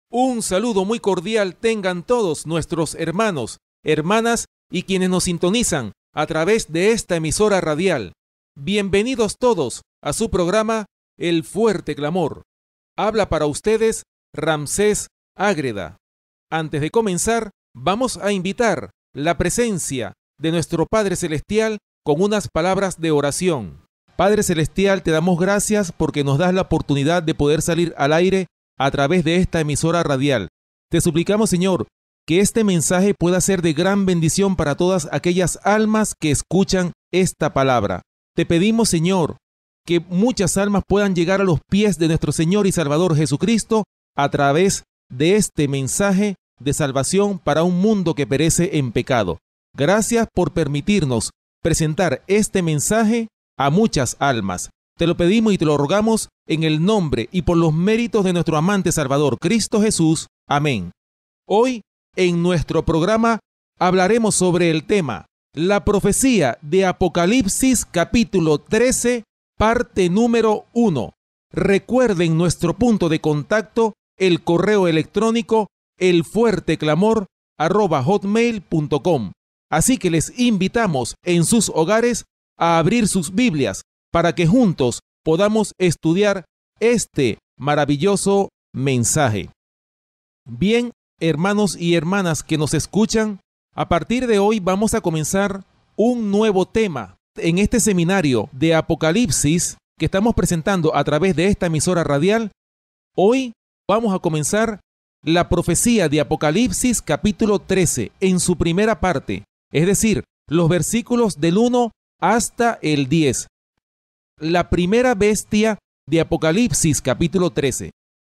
Un saludo muy cordial tengan todos nuestros hermanos, hermanas y quienes nos sintonizan a través de esta emisora radial. Bienvenidos todos a su programa El Fuerte Clamor. Habla para ustedes Ramsés Ágreda. Antes de comenzar, vamos a invitar la presencia de nuestro Padre Celestial con unas palabras de oración. Padre Celestial, te damos gracias porque nos das la oportunidad de poder salir al aire a través de esta emisora radial. Te suplicamos, Señor, que este mensaje pueda ser de gran bendición para todas aquellas almas que escuchan esta palabra. Te pedimos, Señor, que muchas almas puedan llegar a los pies de nuestro Señor y Salvador Jesucristo a través de este mensaje de salvación para un mundo que perece en pecado. Gracias por permitirnos presentar este mensaje a muchas almas. Te lo pedimos y te lo rogamos en el nombre y por los méritos de nuestro amante Salvador, Cristo Jesús. Amén. Hoy, en nuestro programa, hablaremos sobre el tema La profecía de Apocalipsis capítulo 13, parte número 1. Recuerden nuestro punto de contacto, el correo electrónico elfuerteclamor@hotmail.com. Así que les invitamos en sus hogares a abrir sus Biblias para que juntos podamos estudiar este maravilloso mensaje. Bien, hermanos y hermanas que nos escuchan, a partir de hoy vamos a comenzar un nuevo tema en este seminario de Apocalipsis que estamos presentando a través de esta emisora radial. Hoy vamos a comenzar la profecía de Apocalipsis capítulo 13 en su primera parte, es decir, los versículos del 1 hasta el 10. La primera bestia de Apocalipsis capítulo 13.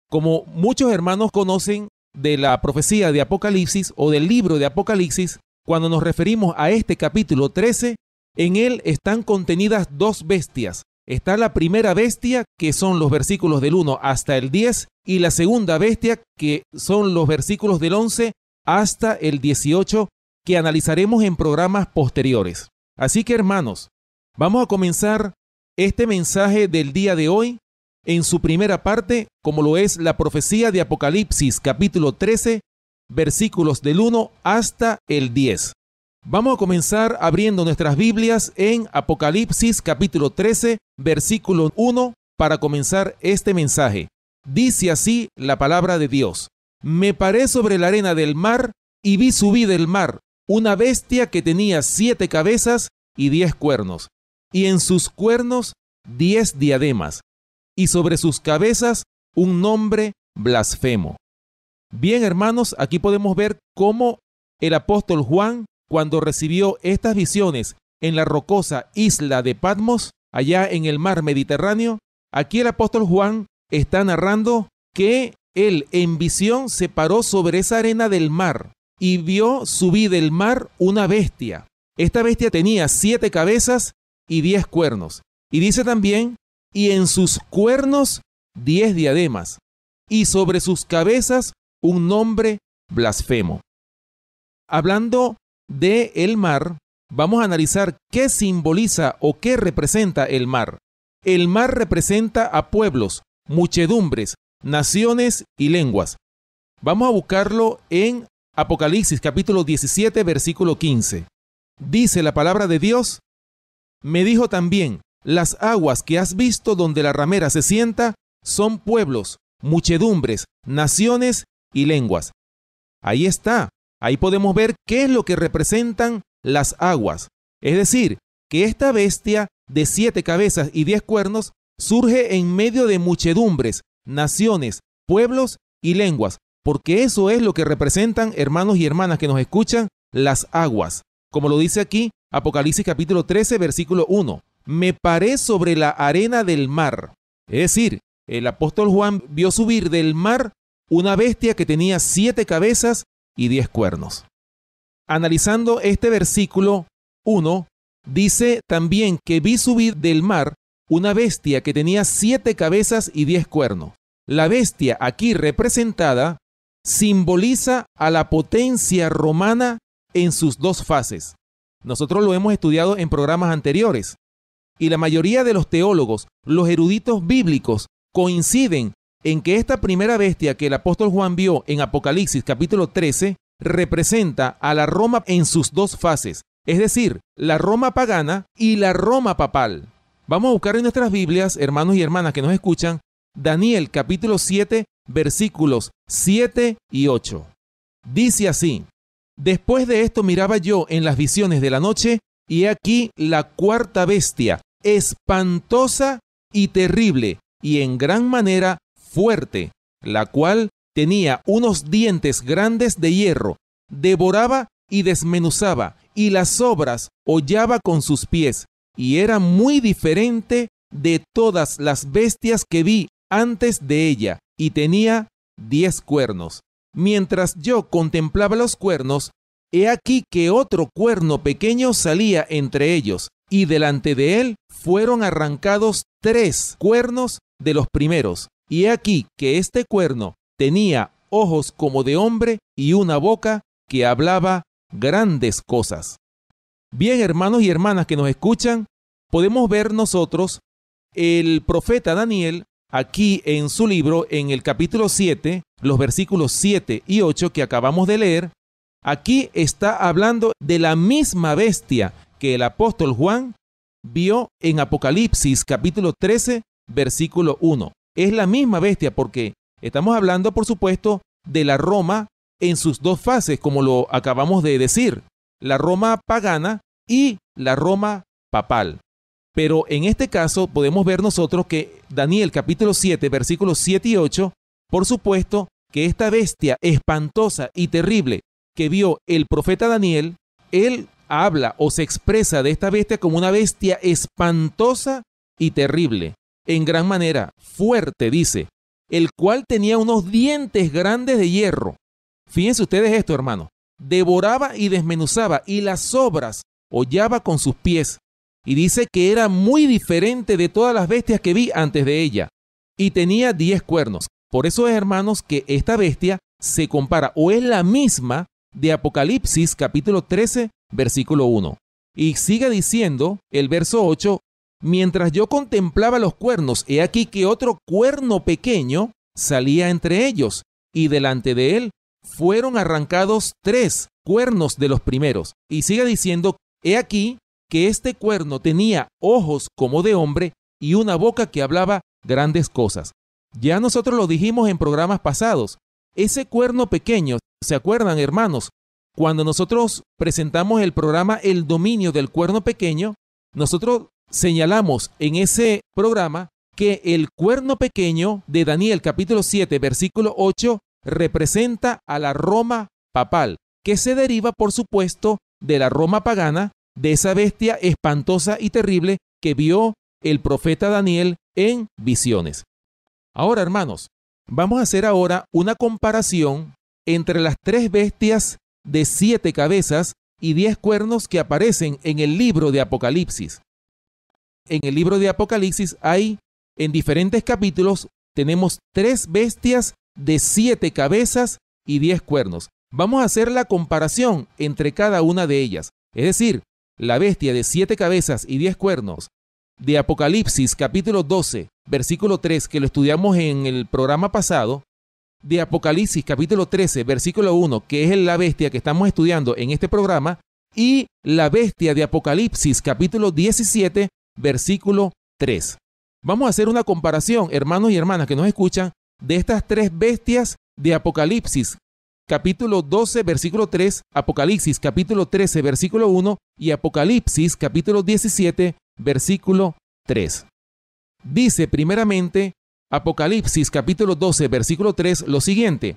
Como muchos hermanos conocen de la profecía de Apocalipsis o del libro de Apocalipsis, cuando nos referimos a este capítulo 13, en él están contenidas dos bestias. Está la primera bestia, que son los versículos del 1 hasta el 10, y la segunda bestia, que son los versículos del 11 hasta el 18, que analizaremos en programas posteriores. Así que, hermanos, vamos a comenzar este mensaje del día de hoy en su primera parte, como lo es la profecía de Apocalipsis capítulo 13, versículos del 1 hasta el 10. Vamos a comenzar abriendo nuestras Biblias en Apocalipsis capítulo 13, versículo 1, para comenzar este mensaje. Dice así la palabra de Dios: Me paré sobre la arena del mar y vi subir del mar una bestia que tenía 7 cabezas y 10 cuernos, y en sus cuernos 10 diademas, y sobre sus cabezas un nombre blasfemo. Bien, hermanos, aquí podemos ver cómo el apóstol Juan, cuando recibió estas visiones en la rocosa isla de Patmos, allá en el mar Mediterráneo, aquí el apóstol Juan está narrando que él en visión se paró sobre esa arena del mar y vio subir del mar una bestia. Esta bestia tenía 7 cabezas y 10 cuernos. Y dice también, y en sus cuernos 10 diademas, y sobre sus cabezas un nombre blasfemo. Hablando de el mar, vamos a analizar qué simboliza o qué representa el mar. El mar representa a pueblos, muchedumbres, naciones y lenguas. Vamos a buscarlo en Apocalipsis capítulo 17, versículo 15. Dice la palabra de Dios: Me dijo también, las aguas que has visto donde la ramera se sienta son pueblos, muchedumbres, naciones y lenguas. Ahí está, ahí podemos ver qué es lo que representan las aguas. Es decir, que esta bestia de 7 cabezas y 10 cuernos surge en medio de muchedumbres, naciones, pueblos y lenguas, porque eso es lo que representan, hermanos y hermanas que nos escuchan, las aguas. Como lo dice aquí, Apocalipsis capítulo 13, versículo 1. Me paré sobre la arena del mar. Es decir, el apóstol Juan vio subir del mar una bestia que tenía 7 cabezas y 10 cuernos. Analizando este versículo 1, dice también que vi subir del mar una bestia que tenía 7 cabezas y 10 cuernos. La bestia aquí representada simboliza a la potencia romana en sus dos fases. Nosotros lo hemos estudiado en programas anteriores. Y la mayoría de los teólogos, los eruditos bíblicos, coinciden en que esta primera bestia que el apóstol Juan vio en Apocalipsis capítulo 13 representa a la Roma en sus dos fases, es decir, la Roma pagana y la Roma papal. Vamos a buscar en nuestras Biblias, hermanos y hermanas que nos escuchan, Daniel capítulo 7, versículos 7 y 8. Dice así: Después de esto miraba yo en las visiones de la noche, y he aquí la cuarta bestia, espantosa y terrible, y en gran manera fuerte, la cual tenía unos dientes grandes de hierro, devoraba y desmenuzaba, y las sobras hollaba con sus pies, y era muy diferente de todas las bestias que vi antes de ella, y tenía 10 cuernos. Mientras yo contemplaba los cuernos, he aquí que otro cuerno pequeño salía entre ellos, y delante de él fueron arrancados 3 cuernos de los primeros. Y he aquí que este cuerno tenía ojos como de hombre y una boca que hablaba grandes cosas. Bien, hermanos y hermanas que nos escuchan, podemos ver nosotros el profeta Daniel aquí en su libro, en el capítulo 7, los versículos 7 y 8 que acabamos de leer. Aquí está hablando de la misma bestia que el apóstol Juan vio en Apocalipsis capítulo 13, versículo 1. Es la misma bestia porque estamos hablando, por supuesto, de la Roma en sus dos fases, como lo acabamos de decir, la Roma pagana y la Roma papal. Pero en este caso podemos ver nosotros que Daniel capítulo 7, versículos 7 y 8, por supuesto que esta bestia espantosa y terrible que vio el profeta Daniel, él habla o se expresa de esta bestia como una bestia espantosa y terrible, en gran manera, fuerte, dice, el cual tenía unos dientes grandes de hierro. Fíjense ustedes esto, hermano. Devoraba y desmenuzaba, y las sobras hollaba con sus pies. Y dice que era muy diferente de todas las bestias que vi antes de ella. Y tenía 10 cuernos. Por eso, hermanos, que esta bestia se compara o es la misma de Apocalipsis capítulo 13, versículo 1. Y sigue diciendo el verso 8, mientras yo contemplaba los cuernos, he aquí que otro cuerno pequeño salía entre ellos, y delante de él fueron arrancados 3 cuernos de los primeros. Y sigue diciendo, he aquí que este cuerno tenía ojos como de hombre y una boca que hablaba grandes cosas. Ya nosotros lo dijimos en programas pasados. Ese cuerno pequeño, ¿se acuerdan, hermanos? Cuando nosotros presentamos el programa El dominio del cuerno pequeño, nosotros señalamos en ese programa que el cuerno pequeño de Daniel capítulo 7, versículo 8, representa a la Roma papal, que se deriva, por supuesto, de la Roma pagana, de esa bestia espantosa y terrible que vio el profeta Daniel en visiones. Ahora, hermanos, vamos a hacer ahora una comparación entre las 3 bestias de 7 cabezas y 10 cuernos que aparecen en el libro de Apocalipsis. En el libro de Apocalipsis hay, en diferentes capítulos, tenemos 3 bestias de 7 cabezas y 10 cuernos. Vamos a hacer la comparación entre cada una de ellas. Es decir, la bestia de 7 cabezas y 10 cuernos de Apocalipsis capítulo 12, versículo 3, que lo estudiamos en el programa pasado, de Apocalipsis capítulo 13, versículo 1, que es la bestia que estamos estudiando en este programa, y la bestia de Apocalipsis capítulo 17, versículo 3. Vamos a hacer una comparación, hermanos y hermanas que nos escuchan, de estas 3 bestias de Apocalipsis capítulo 12, versículo 3, Apocalipsis capítulo 13, versículo 1 y Apocalipsis capítulo 17, versículo 3. Dice primeramente Apocalipsis capítulo 12, versículo 3 lo siguiente: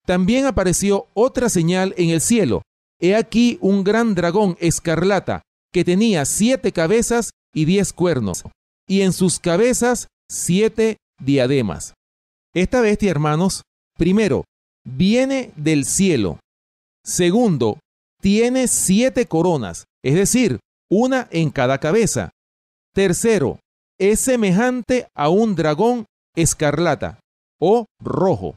también apareció otra señal en el cielo. He aquí un gran dragón escarlata que tenía 7 cabezas y 10 cuernos, y en sus cabezas 7 diademas. Esta bestia, hermanos, primero, viene del cielo. Segundo, tiene 7 coronas, es decir, una en cada cabeza. Tercero, es semejante a un dragón escarlata o rojo.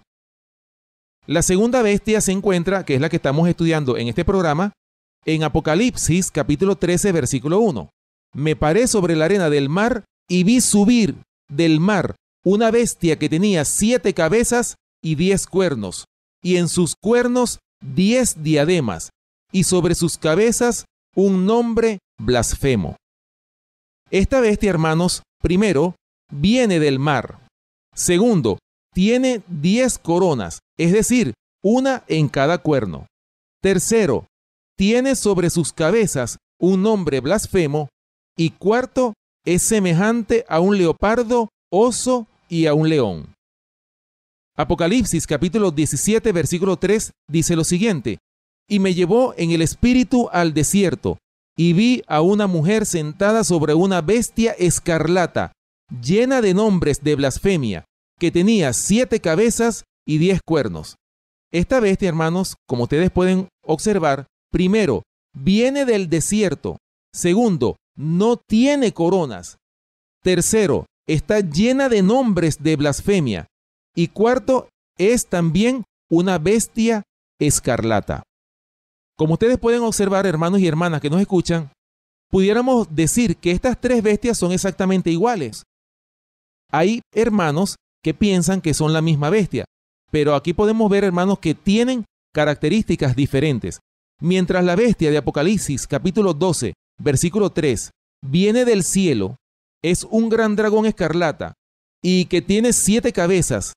La segunda bestia se encuentra, que es la que estamos estudiando en este programa, en Apocalipsis capítulo 13, versículo 1. Me paré sobre la arena del mar y vi subir del mar una bestia que tenía 7 cabezas y 10 cuernos, y en sus cuernos 10 diademas, y sobre sus cabezas un nombre blasfemo. Esta bestia, hermanos, primero, viene del mar. Segundo, tiene 10 coronas, es decir, una en cada cuerno. Tercero, tiene sobre sus cabezas un nombre blasfemo. Y cuarto, es semejante a un leopardo, oso y a un león. Apocalipsis capítulo 17, versículo 3 dice lo siguiente: y me llevó en el espíritu al desierto, y vi a una mujer sentada sobre una bestia escarlata, llena de nombres de blasfemia, que tenía 7 cabezas y 10 cuernos. Esta bestia, hermanos, como ustedes pueden observar, primero, viene del desierto. Segundo, no tiene coronas. Tercero, está llena de nombres de blasfemia. Y cuarto, es también una bestia escarlata. Como ustedes pueden observar, hermanos y hermanas que nos escuchan, pudiéramos decir que estas 3 bestias son exactamente iguales. Hay hermanos que piensan que son la misma bestia, pero aquí podemos ver, hermanos, que tienen características diferentes. Mientras la bestia de Apocalipsis capítulo 12, versículo 3, viene del cielo, es un gran dragón escarlata y que tiene 7 cabezas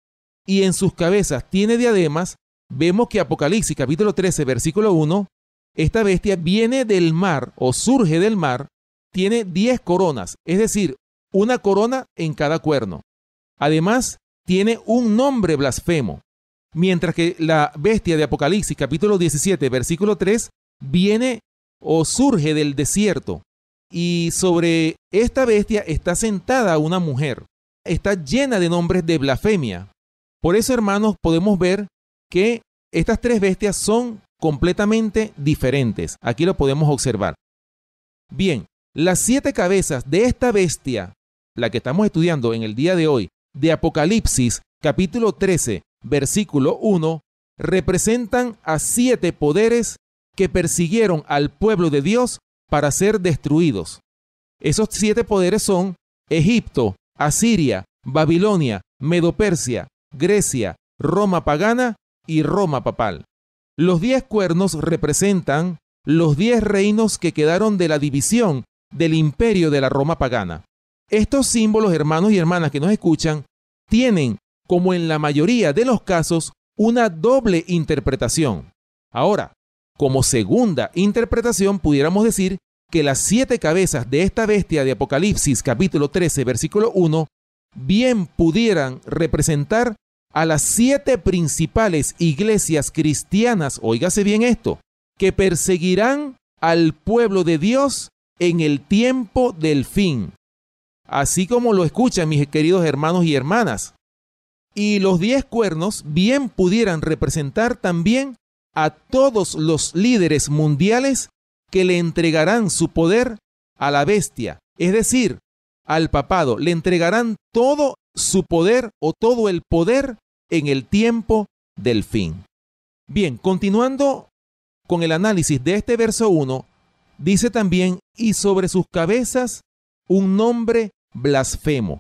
y en sus cabezas tiene diademas, vemos que Apocalipsis capítulo 13, versículo 1, esta bestia viene del mar o surge del mar, tiene 10 coronas, es decir, una corona en cada cuerno. Además, tiene un nombre blasfemo, mientras que la bestia de Apocalipsis capítulo 17, versículo 3, viene o surge del desierto. Y sobre esta bestia está sentada una mujer. Está llena de nombres de blasfemia. Por eso, hermanos, podemos ver que estas 3 bestias son completamente diferentes. Aquí lo podemos observar. Bien, las 7 cabezas de esta bestia, la que estamos estudiando en el día de hoy, de Apocalipsis, capítulo 13, versículo 1, representan a 7 poderes que persiguieron al pueblo de Dios para ser destruidos. Esos 7 poderes son Egipto, Asiria, Babilonia, Medo-Persia, Grecia, Roma pagana y Roma papal. Los 10 cuernos representan los 10 reinos que quedaron de la división del imperio de la Roma pagana. Estos símbolos, hermanos y hermanas que nos escuchan, tienen, como en la mayoría de los casos, una doble interpretación. Ahora, como segunda interpretación, pudiéramos decir que las 7 cabezas de esta bestia de Apocalipsis capítulo 13, versículo 1, bien pudieran representar a las 7 principales iglesias cristianas, óigase bien esto, que perseguirán al pueblo de Dios en el tiempo del fin. Así como lo escuchan mis queridos hermanos y hermanas. Y los 10 cuernos bien pudieran representar también a todos los líderes mundiales que le entregarán su poder a la bestia, es decir, al papado. Le entregarán todo su poder o todo el poder en el tiempo del fin. Bien, continuando con el análisis de este verso 1, dice también, y sobre sus cabezas un nombre blasfemo.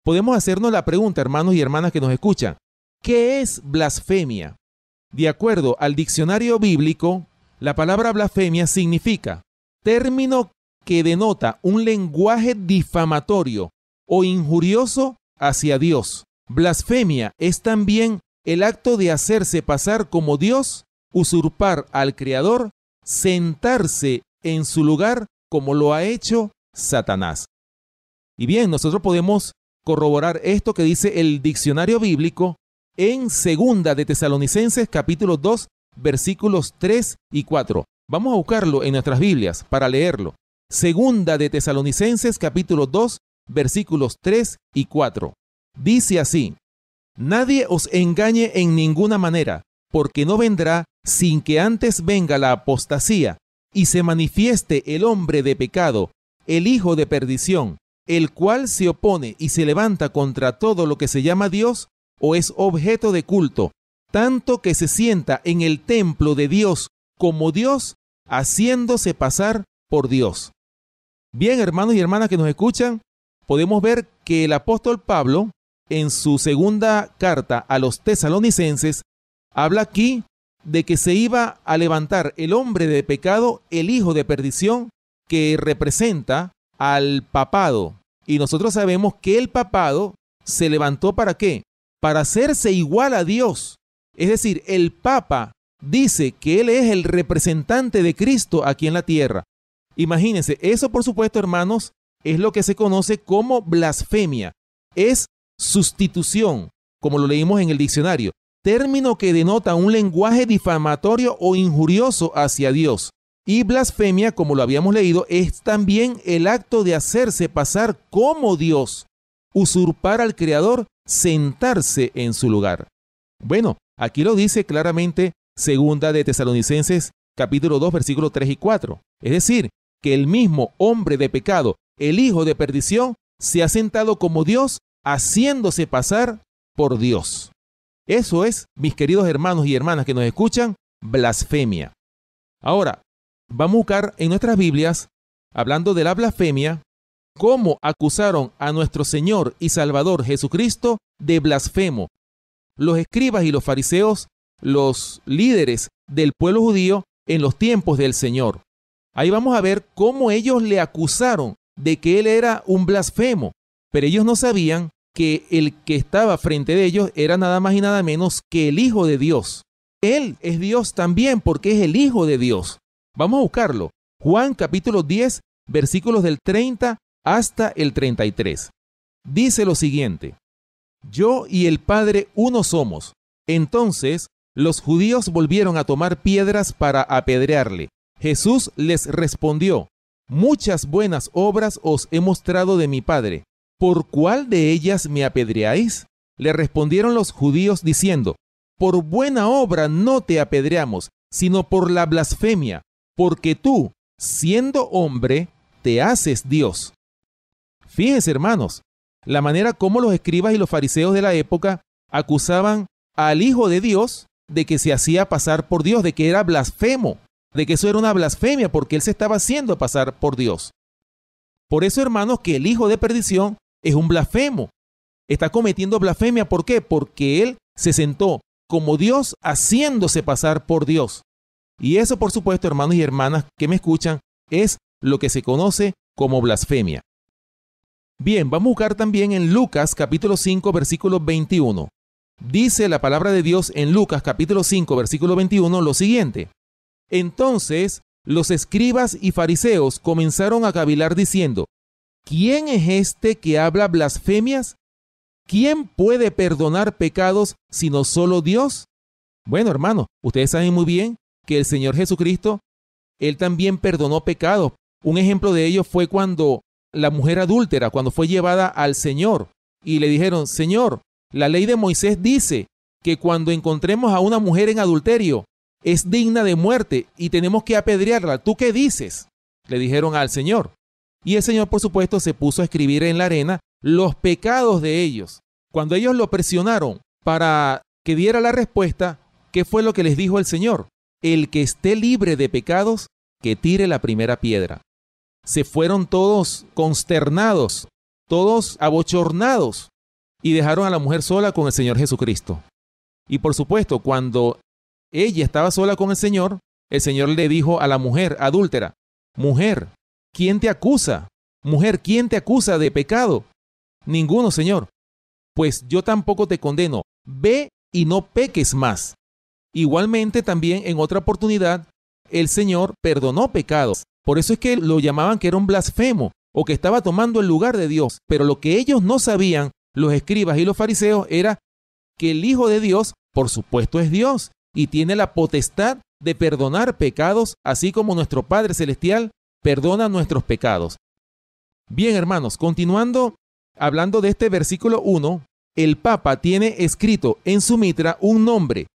Podemos hacernos la pregunta, hermanos y hermanas que nos escuchan, ¿qué es blasfemia? De acuerdo al diccionario bíblico, la palabra blasfemia significa término que denota un lenguaje difamatorio o injurioso hacia Dios. Blasfemia es también el acto de hacerse pasar como Dios, usurpar al Creador, sentarse en su lugar como lo ha hecho Satanás. Y bien, nosotros podemos corroborar esto que dice el diccionario bíblico en Segunda de Tesalonicenses capítulo 2 versículos 3 y 4. Vamos a buscarlo en nuestras Biblias para leerlo. Segunda de Tesalonicenses capítulo 2 versículos 3 y 4. Dice así: nadie os engañe en ninguna manera, porque no vendrá sin que antes venga la apostasía y se manifieste el hombre de pecado, el hijo de perdición, el cual se opone y se levanta contra todo lo que se llama Dios o es objeto de culto, tanto que se sienta en el templo de Dios como Dios, haciéndose pasar por Dios. Bien, hermanos y hermanas que nos escuchan, podemos ver que el apóstol Pablo en su segunda carta a los tesalonicenses, habla aquí de que se iba a levantar el hombre de pecado, el hijo de perdición, que representa al papado. Y nosotros sabemos que el papado se levantó ¿para qué? Para hacerse igual a Dios. Es decir, el Papa dice que él es el representante de Cristo aquí en la tierra. Imagínense, eso por supuesto, hermanos, es lo que se conoce como blasfemia. Es sustitución, como lo leímos en el diccionario, término que denota un lenguaje difamatorio o injurioso hacia Dios. Y blasfemia, como lo habíamos leído, es también el acto de hacerse pasar como Dios, usurpar al Creador, sentarse en su lugar. Bueno, aquí lo dice claramente segunda de Tesalonicenses capítulo 2 versículos 3 y 4. Es decir, que el mismo hombre de pecado, el hijo de perdición, se ha sentado como Dios, haciéndose pasar por Dios. Eso es, mis queridos hermanos y hermanas que nos escuchan, blasfemia. Ahora, vamos a buscar en nuestras Biblias, hablando de la blasfemia, cómo acusaron a nuestro Señor y Salvador Jesucristo de blasfemo. Los escribas y los fariseos, los líderes del pueblo judío en los tiempos del Señor. Ahí vamos a ver cómo ellos le acusaron de que él era un blasfemo, pero ellos no sabían que el que estaba frente de ellos era nada más y nada menos que el Hijo de Dios. Él es Dios también porque es el Hijo de Dios. Vamos a buscarlo. Juan capítulo 10, versículos del 30 hasta el 33. Dice lo siguiente: Yo y el Padre uno somos. Entonces los judíos volvieron a tomar piedras para apedrearle. Jesús les respondió: Muchas buenas obras os he mostrado de mi Padre. ¿Por cuál de ellas me apedreáis? Le respondieron los judíos diciendo: Por buena obra no te apedreamos, sino por la blasfemia, porque tú, siendo hombre, te haces Dios. Fíjense, hermanos, la manera como los escribas y los fariseos de la época acusaban al Hijo de Dios de que se hacía pasar por Dios, de que era blasfemo, de que eso era una blasfemia porque él se estaba haciendo pasar por Dios. Por eso, hermanos, que el hijo de perdición es un blasfemo. Está cometiendo blasfemia, ¿por qué? Porque él se sentó como Dios haciéndose pasar por Dios. Y eso, por supuesto, hermanos y hermanas que me escuchan, es lo que se conoce como blasfemia. Bien, vamos a buscar también en Lucas capítulo 5, versículo 21. Dice la palabra de Dios en Lucas capítulo 5, versículo 21 lo siguiente: Entonces los escribas y fariseos comenzaron a cavilar diciendo: ¿Quién es este que habla blasfemias? ¿Quién puede perdonar pecados sino solo Dios? Bueno, hermanos, ustedes saben muy bien que el Señor Jesucristo, Él también perdonó pecados. Un ejemplo de ello fue cuando la mujer adúltera, cuando fue llevada al Señor y le dijeron: Señor, la ley de Moisés dice que cuando encontremos a una mujer en adulterio es digna de muerte y tenemos que apedrearla. ¿Tú qué dices?, le dijeron al Señor. Y el Señor, por supuesto, se puso a escribir en la arena los pecados de ellos. Cuando ellos lo presionaron para que diera la respuesta, ¿qué fue lo que les dijo el Señor? El que esté libre de pecados, que tire la primera piedra. Se fueron todos consternados, todos abochornados, y dejaron a la mujer sola con el Señor Jesucristo. Y por supuesto, cuando ella estaba sola con el Señor le dijo a la mujer adúltera: Mujer, ¿quién te acusa? Mujer, ¿quién te acusa de pecado? Ninguno, Señor. Pues yo tampoco te condeno. Ve y no peques más. Igualmente, también en otra oportunidad, el Señor perdonó pecados. Por eso es que lo llamaban que era un blasfemo o que estaba tomando el lugar de Dios. Pero lo que ellos no sabían, los escribas y los fariseos, era que el Hijo de Dios, por supuesto, es Dios y tiene la potestad de perdonar pecados, así como nuestro Padre Celestial perdona nuestros pecados. Bien, hermanos, continuando hablando de este versículo 1, el Papa tiene escrito en su mitra un nombre,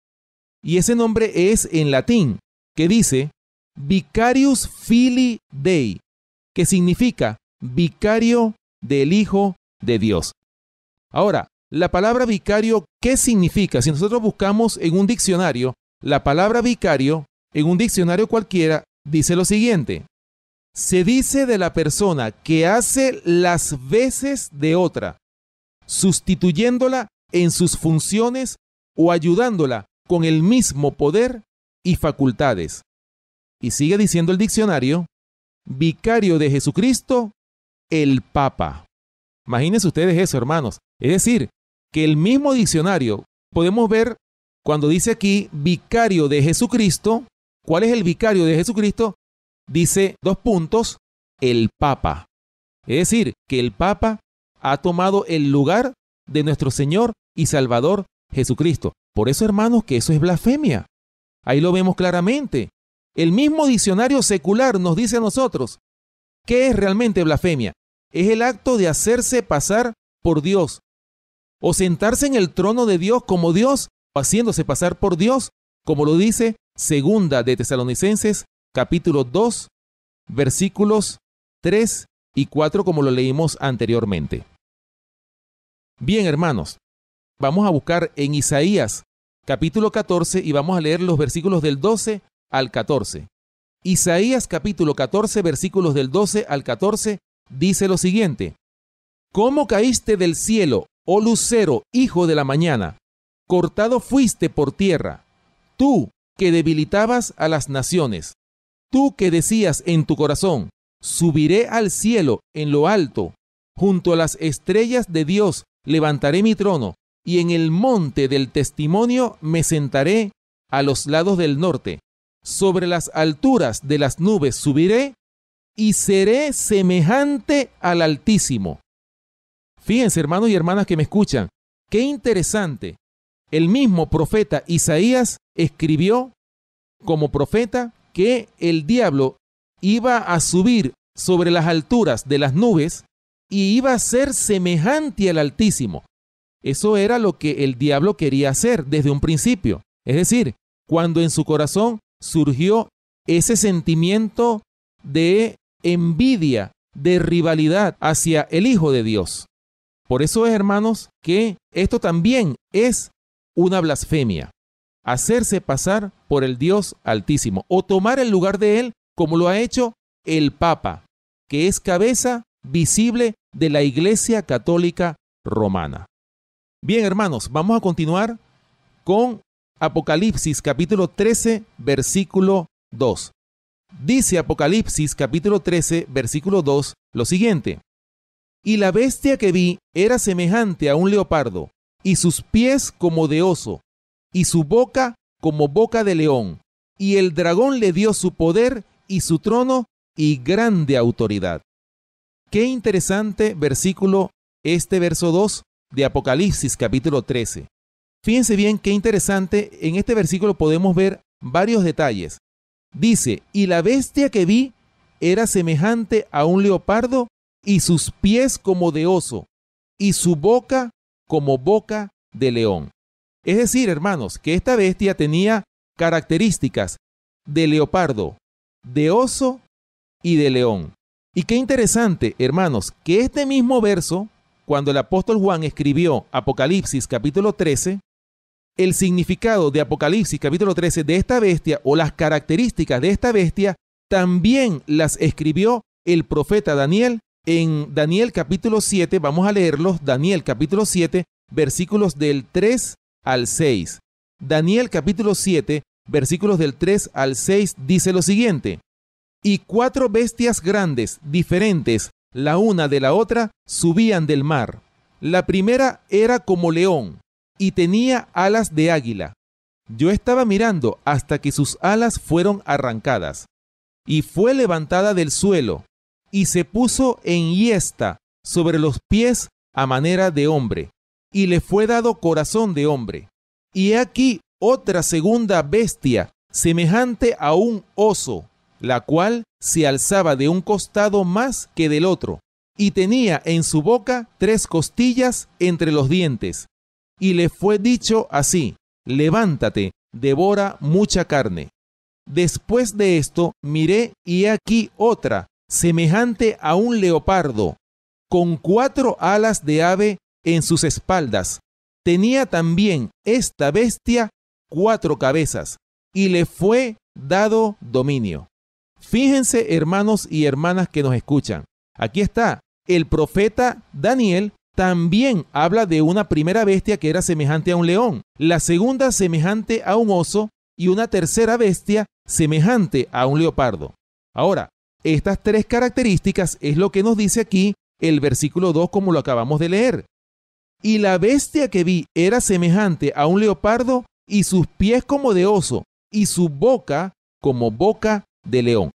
y ese nombre es en latín, que dice Vicarius Filii Dei, que significa vicario del Hijo de Dios. Ahora, la palabra vicario, ¿qué significa? Si nosotros buscamos en un diccionario, la palabra vicario, en un diccionario cualquiera, dice lo siguiente: se dice de la persona que hace las veces de otra. sustituyéndola en sus funciones o ayudándola con el mismo poder y facultades. Y sigue diciendo el diccionario, vicario de Jesucristo, el Papa. Imagínense ustedes eso, hermanos. Es decir, que el mismo diccionario, podemos ver cuando dice aquí vicario de Jesucristo. ¿Cuál es el vicario de Jesucristo? Dice el Papa. Es decir, que el Papa ha tomado el lugar de nuestro Señor y Salvador Jesucristo. Por eso, hermanos, que eso es blasfemia. Ahí lo vemos claramente. El mismo diccionario secular nos dice a nosotros, ¿qué es realmente blasfemia? Es el acto de hacerse pasar por Dios, o sentarse en el trono de Dios como Dios, o haciéndose pasar por Dios, como lo dice Segunda de Tesalonicenses, capítulo 2, versículos 3 y 4, como lo leímos anteriormente. Bien, hermanos, vamos a buscar en Isaías, capítulo 14, y vamos a leer los versículos del 12 al 14. Isaías, capítulo 14, versículos del 12 al 14, dice lo siguiente: ¿Cómo caíste del cielo, oh lucero, hijo de la mañana? Cortado fuiste por tierra, tú que debilitabas a las naciones, tú que decías en tu corazón, subiré al cielo en lo alto, junto a las estrellas de Dios levantaré mi trono, y en el monte del testimonio me sentaré a los lados del norte. Sobre las alturas de las nubes subiré, y seré semejante al Altísimo. Fíjense, hermanos y hermanas que me escuchan, qué interesante. El mismo profeta Isaías escribió como profeta que el diablo iba a subir sobre las alturas de las nubes y iba a ser semejante al Altísimo. Eso era lo que el diablo quería hacer desde un principio. Es decir, cuando en su corazón surgió ese sentimiento de envidia, de rivalidad hacia el Hijo de Dios. Por eso es, hermanos, que esto también es una blasfemia. Hacerse pasar por el Dios Altísimo o tomar el lugar de Él como lo ha hecho el Papa, que es cabeza visible de la Iglesia Católica Romana. Bien, hermanos, vamos a continuar con Apocalipsis capítulo 13, versículo 2. Dice Apocalipsis capítulo 13, versículo 2, lo siguiente: Y la bestia que vi era semejante a un leopardo, y sus pies como de oso, y su boca como boca de león. Y el dragón le dio su poder y su trono y grande autoridad. Qué interesante versículo este verso 2 de Apocalipsis capítulo 13. Fíjense bien qué interesante, en este versículo podemos ver varios detalles. Dice, y la bestia que vi era semejante a un leopardo, y sus pies como de oso, y su boca como boca de león. Es decir, hermanos, que esta bestia tenía características de leopardo, de oso y de león. Y qué interesante, hermanos, que este mismo verso, cuando el apóstol Juan escribió Apocalipsis capítulo 13, el significado de Apocalipsis capítulo 13 de esta bestia o las características de esta bestia también las escribió el profeta Daniel en Daniel capítulo 7. Vamos a leerlos, Daniel capítulo 7, versículos del 3 al 6. Daniel capítulo 7, versículos del 3 al 6 dice lo siguiente: Y 4 bestias grandes, diferentes la una de la otra, subían del mar. La primera era como león, y tenía alas de águila. Yo estaba mirando hasta que sus alas fueron arrancadas, y fue levantada del suelo, y se puso enhiesta sobre los pies a manera de hombre, y le fue dado corazón de hombre. Y he aquí otra segunda bestia, semejante a un oso, la cual se alzaba de un costado más que del otro, y tenía en su boca 3 costillas entre los dientes. Y le fue dicho así: levántate, devora mucha carne. Después de esto miré, y he aquí otra, semejante a un leopardo, con 4 alas de ave en sus espaldas. Tenía también esta bestia 4 cabezas, y le fue dado dominio. Fíjense, hermanos y hermanas que nos escuchan. Aquí está el profeta Daniel también habla de una primera bestia que era semejante a un león, la segunda semejante a un oso y una tercera bestia semejante a un leopardo. Ahora, estas tres características es lo que nos dice aquí el versículo 2 como lo acabamos de leer. Y la bestia que vi era semejante a un leopardo y sus pies como de oso y su boca como boca de león.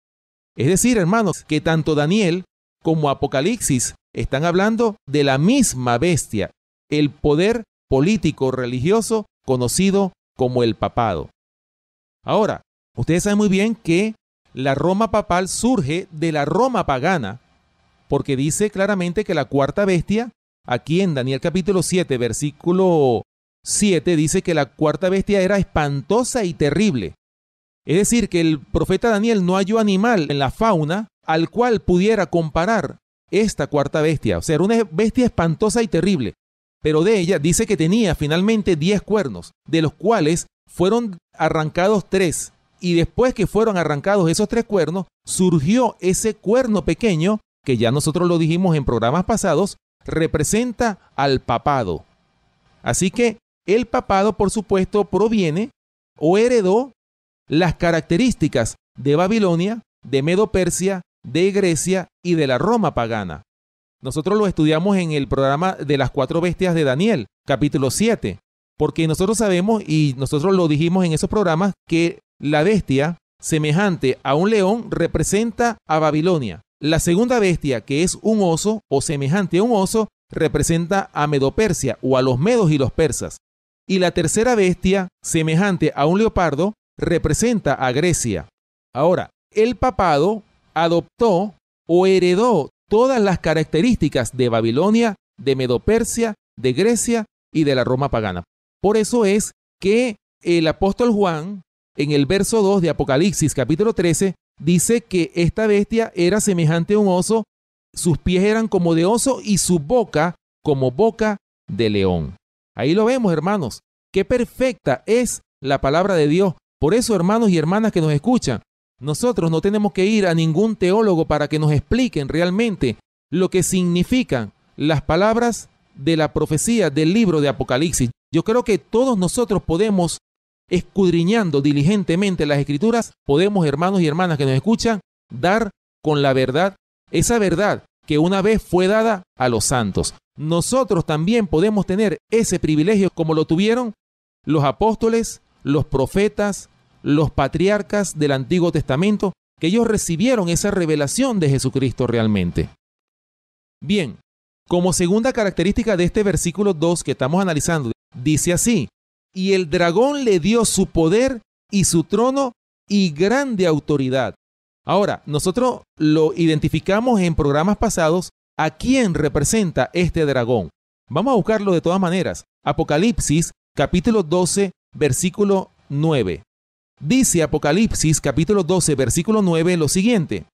Es decir, hermanos, que tanto Daniel como Apocalipsis están hablando de la misma bestia, el poder político religioso conocido como el papado. Ahora, ustedes saben muy bien que la Roma papal surge de la Roma pagana, porque dice claramente que la cuarta bestia, aquí en Daniel capítulo 7, versículo 7, dice que la cuarta bestia era espantosa y terrible. Es decir, que el profeta Daniel no halló animal en la fauna al cual pudiera comparar esta cuarta bestia. O sea, era una bestia espantosa y terrible. Pero de ella dice que tenía finalmente 10 cuernos, de los cuales fueron arrancados 3. Y después que fueron arrancados esos 3 cuernos, surgió ese cuerno pequeño, que ya nosotros lo dijimos en programas pasados, representa al papado. Así que el papado, por supuesto, proviene o heredó las características de Babilonia, de Medo-Persia, de Grecia y de la Roma pagana. Nosotros lo estudiamos en el programa de las 4 bestias de Daniel, capítulo 7, porque nosotros sabemos y nosotros lo dijimos en esos programas que la bestia semejante a un león representa a Babilonia. La segunda bestia, que es un oso o semejante a un oso, representa a Medo-Persia o a los medos y los persas. Y la tercera bestia, semejante a un leopardo, representa a Grecia. Ahora, el papado adoptó o heredó todas las características de Babilonia, de Medo-Persia, de Grecia y de la Roma pagana. Por eso es que el apóstol Juan, en el verso 2 de Apocalipsis capítulo 13, dice que esta bestia era semejante a un oso, sus pies eran como de oso y su boca como boca de león. Ahí lo vemos, hermanos. Qué perfecta es la palabra de Dios. Por eso, hermanos y hermanas que nos escuchan, nosotros no tenemos que ir a ningún teólogo para que nos expliquen realmente lo que significan las palabras de la profecía del libro de Apocalipsis. Yo creo que todos nosotros podemos, escudriñando diligentemente las Escrituras, podemos, hermanos y hermanas que nos escuchan, dar con la verdad, esa verdad que una vez fue dada a los santos. Nosotros también podemos tener ese privilegio como lo tuvieron los apóstoles, los profetas, los patriarcas del Antiguo Testamento, que ellos recibieron esa revelación de Jesucristo realmente. Bien, como segunda característica de este versículo 2 que estamos analizando, dice así: y el dragón le dio su poder y su trono y grande autoridad. Ahora, nosotros lo identificamos en programas pasados a quién representa este dragón. Vamos a buscarlo de todas maneras. Apocalipsis, capítulo 12, versículo 9. Dice Apocalipsis, capítulo 12, versículo 9, lo siguiente: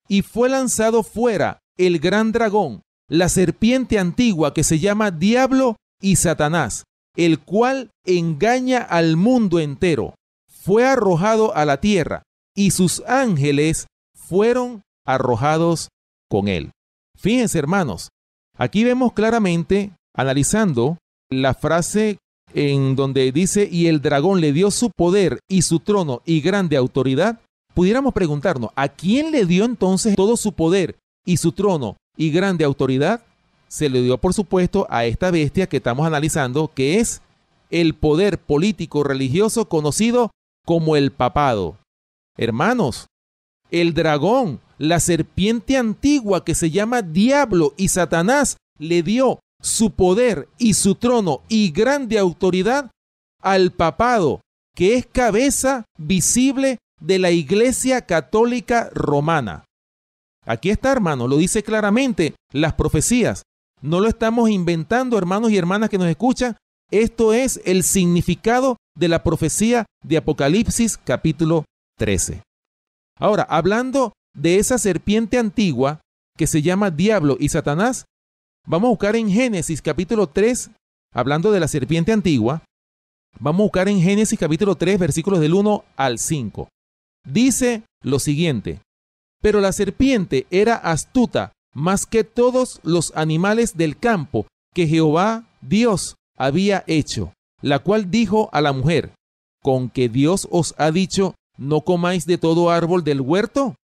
y fue lanzado fuera el gran dragón, la serpiente antigua que se llama Diablo y Satanás, el cual engaña al mundo entero. Fue arrojado a la tierra, y sus ángeles fueron arrojados con él. Fíjense, hermanos, aquí vemos claramente, analizando la frase en donde dice, y el dragón le dio su poder y su trono y grande autoridad, pudiéramos preguntarnos, ¿a quién le dio entonces todo su poder y su trono y grande autoridad? Se le dio, por supuesto, a esta bestia que estamos analizando, que es el poder político religioso conocido como el papado. Hermanos, el dragón, la serpiente antigua que se llama Diablo y Satanás, le dio su poder y su trono y grande autoridad al papado, que es cabeza visible de la Iglesia Católica Romana. Aquí está, hermano, lo dice claramente las profecías. No lo estamos inventando, hermanos y hermanas que nos escuchan. Esto es el significado de la profecía de Apocalipsis capítulo 13. Ahora, hablando de esa serpiente antigua que se llama Diablo y Satanás, vamos a buscar en Génesis capítulo 3, hablando de la serpiente antigua, vamos a buscar en Génesis capítulo 3, versículos del 1 al 5. Dice lo siguiente: pero la serpiente era astuta más que todos los animales del campo que Jehová Dios había hecho, la cual dijo a la mujer: ¿con que Dios os ha dicho, no comáis de todo árbol del huerto?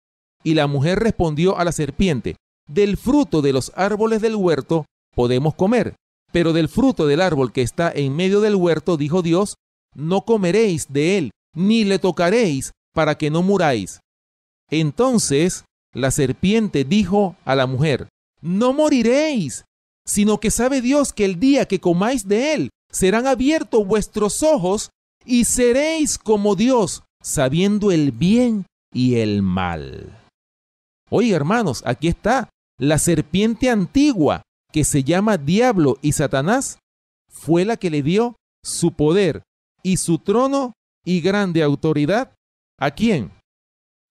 Y la mujer respondió a la serpiente: del fruto de los árboles del huerto podemos comer, pero del fruto del árbol que está en medio del huerto, dijo Dios, no comeréis de él, ni le tocaréis, para que no muráis. Entonces la serpiente dijo a la mujer: no moriréis, sino que sabe Dios que el día que comáis de él, serán abiertos vuestros ojos y seréis como Dios, sabiendo el bien y el mal. Oiga, hermanos, aquí está la serpiente antigua, que se llama Diablo y Satanás, fue la que le dio su poder y su trono y grande autoridad. ¿A quién?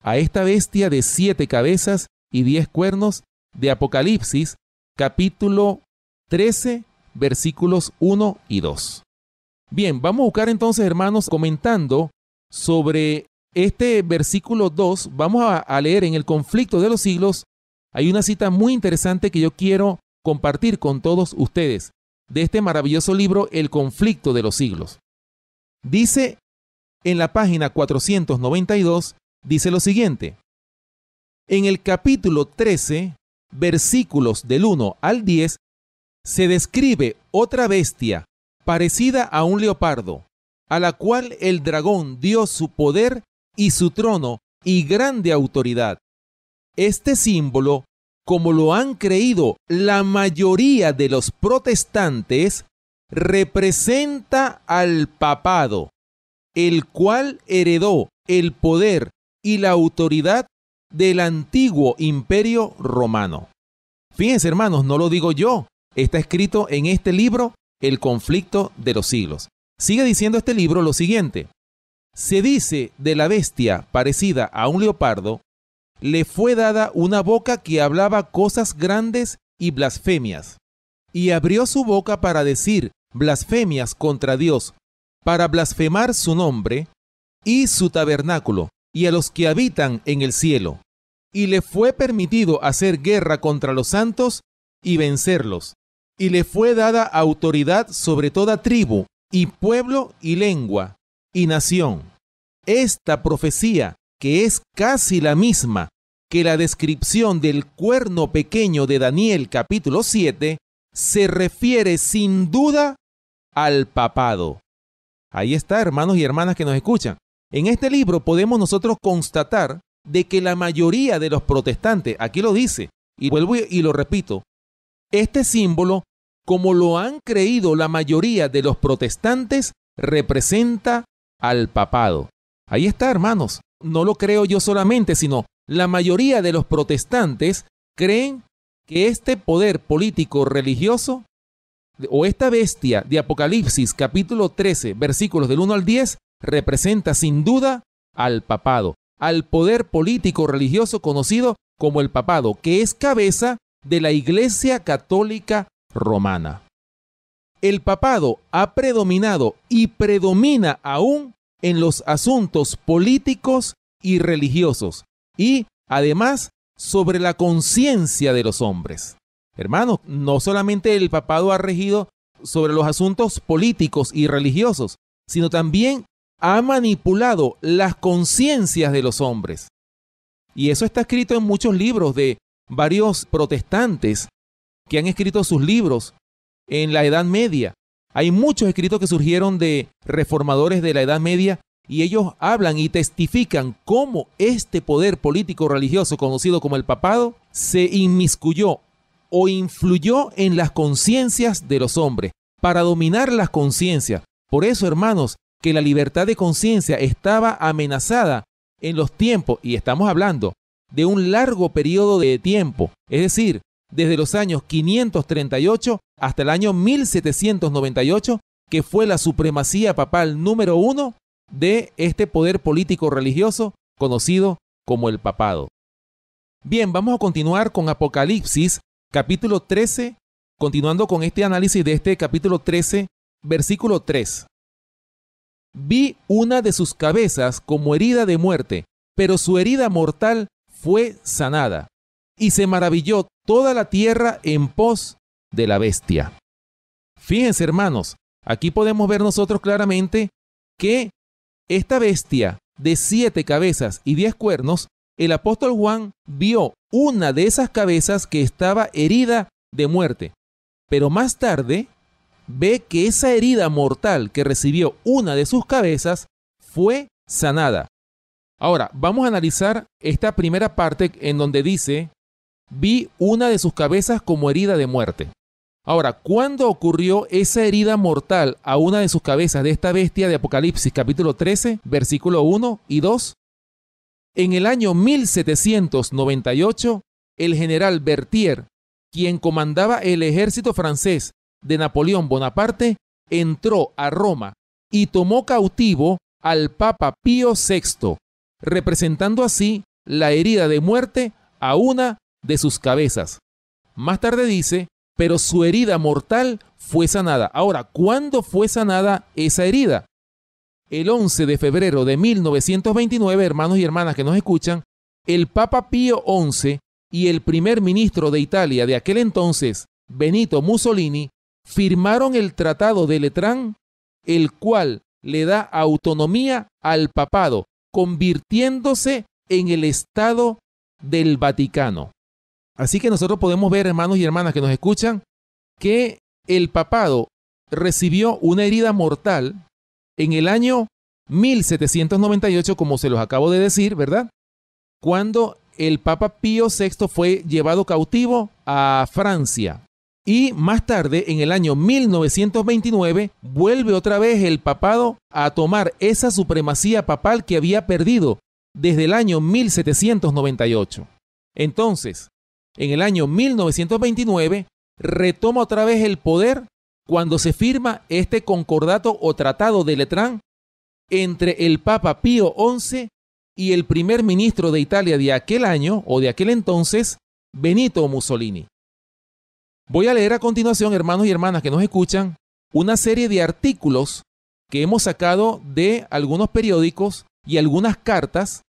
A esta bestia de 7 cabezas y 10 cuernos de Apocalipsis, capítulo 13, versículos 1 y 2. Bien, vamos a buscar entonces, hermanos, comentando sobre este versículo 2. Vamos a leer en el conflicto de los siglos. Hay una cita muy interesante que yo quiero compartir con todos ustedes de este maravilloso libro, El conflicto de los siglos. Dice en la página 492, dice lo siguiente: en el capítulo 13, versículos del 1 al 10, se describe otra bestia parecida a un leopardo, a la cual el dragón dio su poder y su trono y grande autoridad. Este símbolo, como lo han creído la mayoría de los protestantes, representa al papado, el cual heredó el poder y la autoridad del antiguo imperio romano. Fíjense, hermanos, no lo digo yo, está escrito en este libro, El conflicto de los siglos. Sigue diciendo este libro lo siguiente: se dice de la bestia parecida a un leopardo, le fue dada una boca que hablaba cosas grandes y blasfemias, y abrió su boca para decir blasfemias contra Dios, para blasfemar su nombre y su tabernáculo, y a los que habitan en el cielo. Y le fue permitido hacer guerra contra los santos y vencerlos. Y le fue dada autoridad sobre toda tribu, y pueblo, y lengua, y nación. Esta profecía, que es casi la misma que la descripción del cuerno pequeño de Daniel capítulo 7, se refiere sin duda al papado. Ahí está, hermanos y hermanas que nos escuchan. En este libro podemos nosotros constatar de que la mayoría de los protestantes, aquí lo dice, y vuelvo y lo repito, este símbolo, como lo han creído la mayoría de los protestantes, representa al papado. Ahí está, hermanos. No lo creo yo solamente, sino la mayoría de los protestantes creen que este poder político religioso o esta bestia de Apocalipsis capítulo 13 versículos del 1 al 10 representa sin duda al papado, al poder político religioso conocido como el papado, que es cabeza de la Iglesia Católica Romana. El papado ha predominado y predomina aún en los asuntos políticos y religiosos, y además sobre la conciencia de los hombres. Hermanos, no solamente el papado ha regido sobre los asuntos políticos y religiosos, sino también ha manipulado las conciencias de los hombres. Y eso está escrito en muchos libros de varios protestantes que han escrito sus libros en la Edad Media. Hay muchos escritos que surgieron de reformadores de la Edad Media y ellos hablan y testifican cómo este poder político religioso conocido como el papado se inmiscuyó o influyó en las conciencias de los hombres para dominar las conciencias. Por eso, hermanos, que la libertad de conciencia estaba amenazada en los tiempos, y estamos hablando de un largo periodo de tiempo, es decir, desde los años 538 hasta el año 1798, que fue la supremacía papal número 1 de este poder político religioso conocido como el papado. Bien, vamos a continuar con Apocalipsis, capítulo 13, continuando con este análisis de este capítulo 13, versículo 3. Vi una de sus cabezas como herida de muerte, pero su herida mortal fue sanada, y se maravilló toda la tierra en pos de la bestia. Fíjense, hermanos, aquí podemos ver nosotros claramente que esta bestia de 7 cabezas y 10 cuernos, el apóstol Juan vio una de esas cabezas que estaba herida de muerte, pero más tarde ve que esa herida mortal que recibió una de sus cabezas fue sanada. Ahora, vamos a analizar esta primera parte en donde dice, vi una de sus cabezas como herida de muerte. Ahora, ¿cuándo ocurrió esa herida mortal a una de sus cabezas de esta bestia de Apocalipsis capítulo 13, versículo 1 y 2? En el año 1798, el general Berthier, quien comandaba el ejército francés de Napoleón Bonaparte, entró a Roma y tomó cautivo al Papa Pío VI, representando así la herida de muerte a una de sus cabezas. Más tarde dice, pero su herida mortal fue sanada. Ahora, ¿cuándo fue sanada esa herida? El 11 de febrero de 1929, hermanos y hermanas que nos escuchan, el Papa Pío XI y el primer ministro de Italia de aquel entonces, Benito Mussolini, firmaron el Tratado de Letrán, el cual le da autonomía al papado, convirtiéndose en el Estado del Vaticano. Así que nosotros podemos ver, hermanos y hermanas que nos escuchan, que el papado recibió una herida mortal en el año 1798, como se los acabo de decir, ¿verdad? Cuando el Papa Pío VI fue llevado cautivo a Francia. Y más tarde, en el año 1929, vuelve otra vez el papado a tomar esa supremacía papal que había perdido desde el año 1798. Entonces, en el año 1929, retoma otra vez el poder cuando se firma este concordato o tratado de Letrán entre el Papa Pío XI y el primer ministro de Italia de aquel año o de aquel entonces, Benito Mussolini. Voy a leer a continuación, hermanos y hermanas que nos escuchan, una serie de artículos que hemos sacado de algunos periódicos y algunas cartas,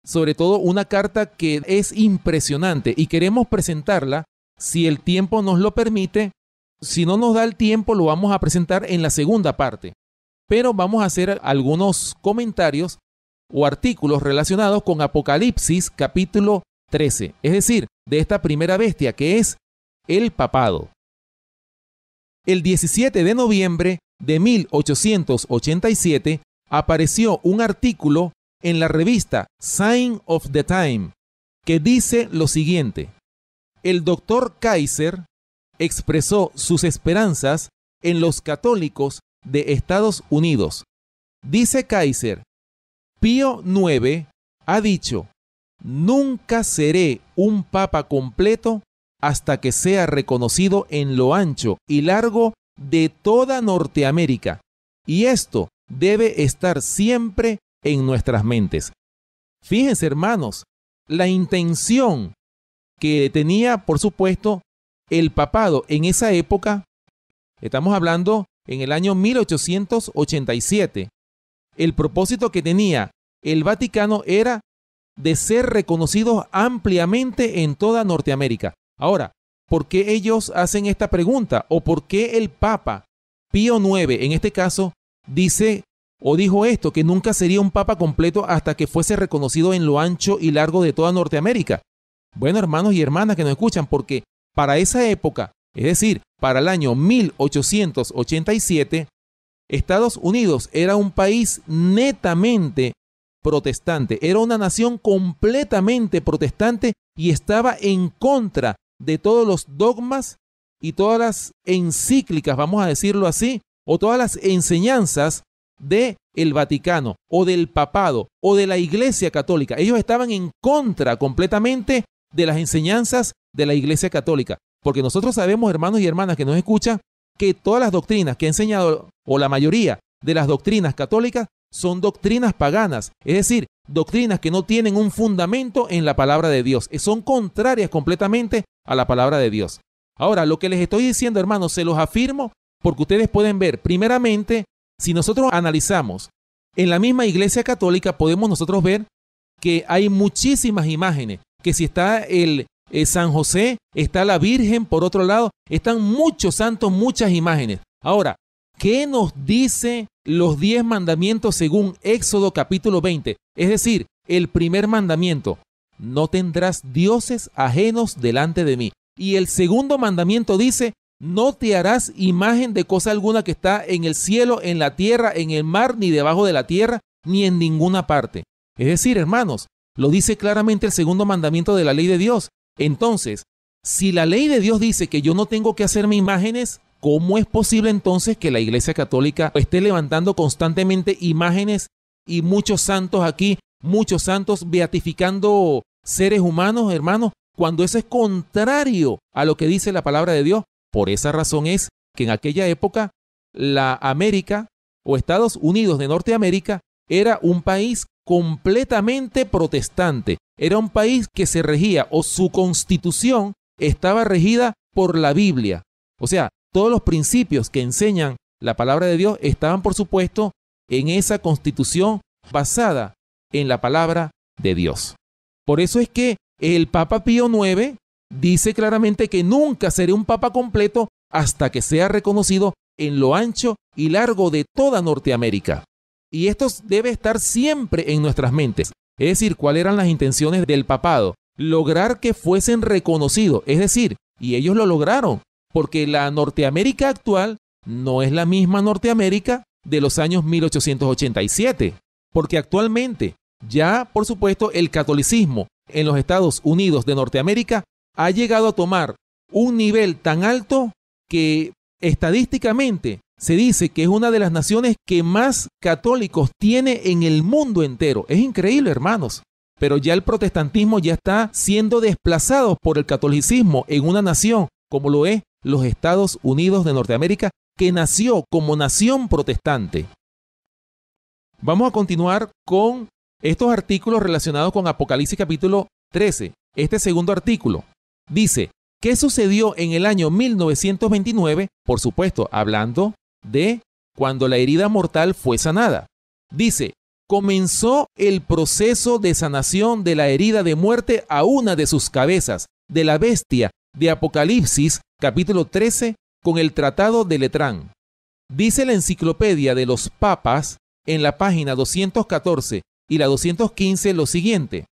sobre todo una carta que es impresionante y queremos presentarla si el tiempo nos lo permite. Si no nos da el tiempo, lo vamos a presentar en la segunda parte. Pero vamos a hacer algunos comentarios o artículos relacionados con Apocalipsis capítulo 13, es decir, de esta primera bestia que es el papado. El 17 de noviembre de 1887 apareció un artículo en la revista Sign of the Time que dice lo siguiente: el doctor Kaiser expresó sus esperanzas en los católicos de Estados Unidos. Dice Kaiser, Pío IX ha dicho, nunca seré un papa completo hasta que sea reconocido en lo ancho y largo de toda Norteamérica, y esto debe estar siempre en nuestras mentes. Fíjense, hermanos, la intención que tenía, por supuesto, el papado en esa época. Estamos hablando en el año 1887. El propósito que tenía el Vaticano era de ser reconocidos ampliamente en toda Norteamérica. Ahora, ¿por qué ellos hacen esta pregunta? ¿O por qué el Papa Pío IX, en este caso, dice o dijo esto, que nunca sería un papa completo hasta que fuese reconocido en lo ancho y largo de toda Norteamérica? Bueno, hermanos y hermanas que nos escuchan, porque para esa época, es decir, para el año 1887, Estados Unidos era un país netamente protestante, era una nación completamente protestante y estaba en contra de todos los dogmas y todas las encíclicas, vamos a decirlo así, o todas las enseñanzas del Vaticano o del papado o de la Iglesia Católica. Ellos estaban en contra completamente de las enseñanzas de la Iglesia Católica, porque nosotros sabemos, hermanos y hermanas que nos escuchan, que todas las doctrinas que ha enseñado, o la mayoría de las doctrinas católicas, son doctrinas paganas, es decir, doctrinas que no tienen un fundamento en la palabra de Dios, son contrarias completamente a la palabra de Dios. Ahora, lo que les estoy diciendo, hermanos, se los afirmo porque ustedes pueden ver, primeramente, si nosotros analizamos en la misma Iglesia Católica, podemos nosotros ver que hay muchísimas imágenes, que si está el San José, está la Virgen, por otro lado, están muchos santos, muchas imágenes. Ahora, ¿qué nos dice los 10 mandamientos según Éxodo capítulo 20? Es decir, el primer mandamiento: no tendrás dioses ajenos delante de mí. Y el segundo mandamiento dice: no te harás imagen de cosa alguna que está en el cielo, en la tierra, en el mar, ni debajo de la tierra, ni en ninguna parte. Es decir, hermanos, lo dice claramente el segundo mandamiento de la ley de Dios. Entonces, si la ley de Dios dice que yo no tengo que hacerme imágenes, ¿cómo es posible entonces que la Iglesia Católica esté levantando constantemente imágenes y muchos santos aquí, muchos santos beatificando seres humanos, hermanos, cuando eso es contrario a lo que dice la palabra de Dios? Por esa razón es que en aquella época la América o Estados Unidos de Norteamérica era un país completamente protestante. Era un país que se regía, o su constitución estaba regida por la Biblia. O sea, todos los principios que enseñan la palabra de Dios estaban, por supuesto, en esa constitución basada en la palabra de Dios. Por eso es que el Papa Pío IX dice claramente que nunca será un papa completo hasta que sea reconocido en lo ancho y largo de toda Norteamérica. Y esto debe estar siempre en nuestras mentes. Es decir, ¿cuáles eran las intenciones del papado? Lograr que fuesen reconocidos. Es decir, y ellos lo lograron, porque la Norteamérica actual no es la misma Norteamérica de los años 1887. Porque actualmente ya, por supuesto, el catolicismo en los Estados Unidos de Norteamérica ha llegado a tomar un nivel tan alto que estadísticamente se dice que es una de las naciones que más católicos tiene en el mundo entero. Es increíble, hermanos. Pero ya el protestantismo ya está siendo desplazado por el catolicismo en una nación como lo es los Estados Unidos de Norteamérica, que nació como nación protestante. Vamos a continuar con estos artículos relacionados con Apocalipsis capítulo 13. Este segundo artículo dice: ¿qué sucedió en el año 1929? Por supuesto, hablando de cuando la herida mortal fue sanada. Dice: comenzó el proceso de sanación de la herida de muerte a una de sus cabezas, de la bestia de Apocalipsis capítulo 13, con el Tratado de Letrán. Dice la Enciclopedia de los Papas en la página 214 y la 215 lo siguiente: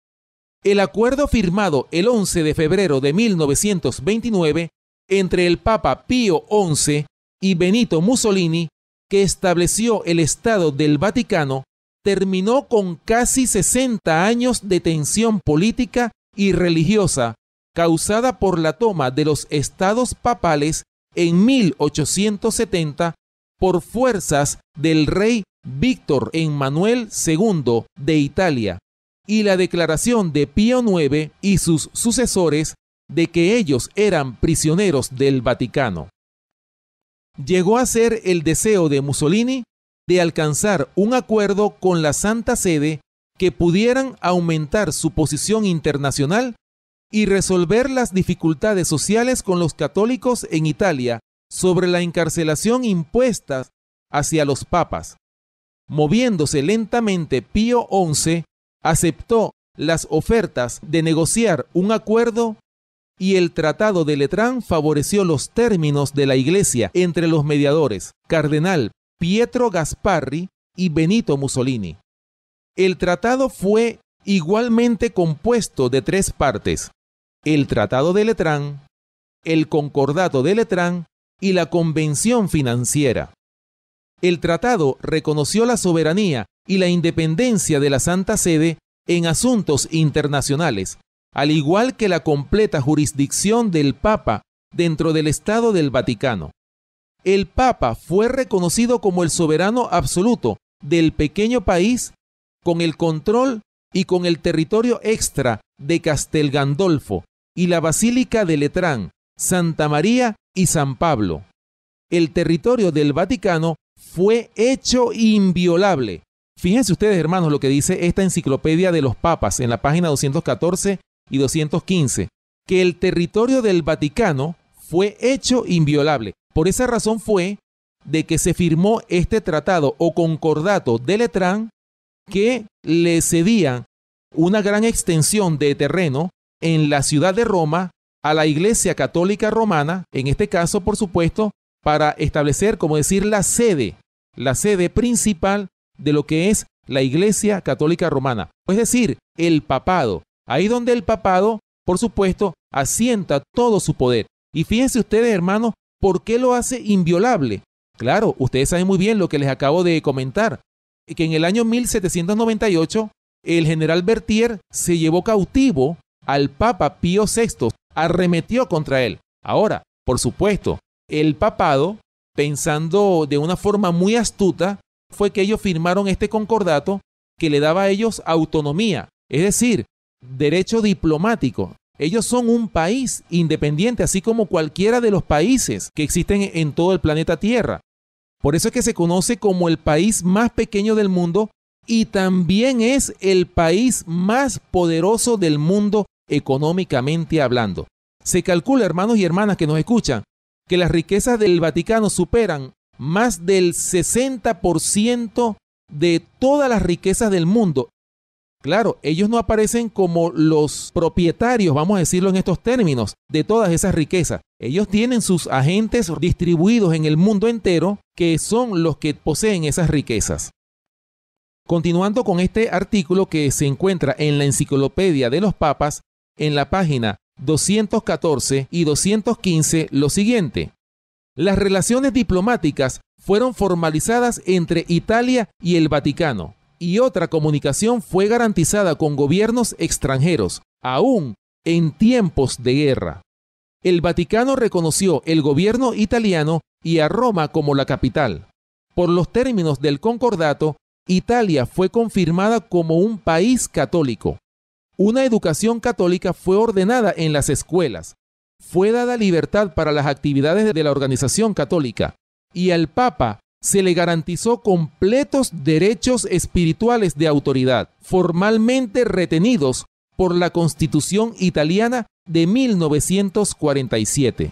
el acuerdo firmado el 11 de febrero de 1929 entre el Papa Pío XI y Benito Mussolini, que estableció el Estado del Vaticano, terminó con casi 60 años de tensión política y religiosa causada por la toma de los estados papales en 1870 por fuerzas del rey Víctor Emmanuel II de Italia, y la declaración de Pío IX y sus sucesores de que ellos eran prisioneros del Vaticano. Llegó a ser el deseo de Mussolini de alcanzar un acuerdo con la Santa Sede que pudieran aumentar su posición internacional y resolver las dificultades sociales con los católicos en Italia sobre la encarcelación impuesta hacia los papas. Moviéndose lentamente, Pío XI aceptó las ofertas de negociar un acuerdo y el Tratado de Letrán favoreció los términos de la Iglesia entre los mediadores, Cardenal Pietro Gasparri y Benito Mussolini. El tratado fue igualmente compuesto de 3 partes: el Tratado de Letrán, el Concordato de Letrán y la Convención Financiera. El tratado reconoció la soberanía y la independencia de la Santa Sede en asuntos internacionales, al igual que la completa jurisdicción del Papa dentro del Estado del Vaticano. El Papa fue reconocido como el soberano absoluto del pequeño país, con el control y con el territorio extra de Castel Gandolfo y la Basílica de Letrán, Santa María y San Pablo. El territorio del Vaticano fue hecho inviolable. Fíjense ustedes, hermanos, lo que dice esta Enciclopedia de los Papas en la página 214 y 215, que el territorio del Vaticano fue hecho inviolable. Por esa razón fue de que se firmó este tratado o concordato de Letrán, que le cedían una gran extensión de terreno en la ciudad de Roma a la Iglesia Católica Romana, en este caso, por supuesto, para establecer, como decir, la sede principal de lo que es la Iglesia Católica Romana. Es decir, el papado. Ahí donde el papado, por supuesto, asienta todo su poder. Y fíjense ustedes, hermanos, ¿por qué lo hace inviolable? Claro, ustedes saben muy bien lo que les acabo de comentar, que en el año 1798 el general Berthier se llevó cautivo al Papa Pío VI, arremetió contra él. Ahora, por supuesto, el papado, pensando de una forma muy astuta, fue que ellos firmaron este concordato que le daba a ellos autonomía, es decir, derecho diplomático. Ellos son un país independiente, así como cualquiera de los países que existen en todo el planeta Tierra. Por eso es que se conoce como el país más pequeño del mundo y también es el país más poderoso del mundo económicamente hablando. Se calcula, hermanos y hermanas que nos escuchan, que las riquezas del Vaticano superan más del 60% de todas las riquezas del mundo. Claro, ellos no aparecen como los propietarios, vamos a decirlo en estos términos, de todas esas riquezas. Ellos tienen sus agentes distribuidos en el mundo entero que son los que poseen esas riquezas. Continuando con este artículo que se encuentra en la Enciclopedia de los Papas, en la página 214 y 215, lo siguiente. Las relaciones diplomáticas fueron formalizadas entre Italia y el Vaticano, y otra comunicación fue garantizada con gobiernos extranjeros, aún en tiempos de guerra. El Vaticano reconoció el gobierno italiano y a Roma como la capital. Por los términos del concordato, Italia fue confirmada como un país católico. Una educación católica fue ordenada en las escuelas. Fue dada libertad para las actividades de la organización católica y al Papa se le garantizó completos derechos espirituales de autoridad, formalmente retenidos por la Constitución italiana de 1947.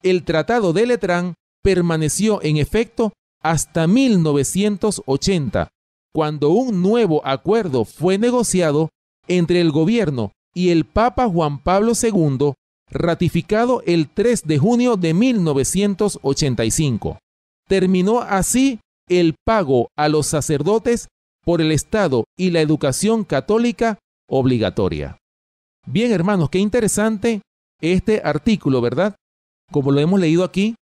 El Tratado de Letrán permaneció en efecto hasta 1980, cuando un nuevo acuerdo fue negociado entre el gobierno y el Papa Juan Pablo II, ratificado el 3 de junio de 1985. Terminó así el pago a los sacerdotes por el Estado y la educación católica obligatoria. Bien, hermanos, qué interesante este artículo, ¿verdad? Como lo hemos leído aquí,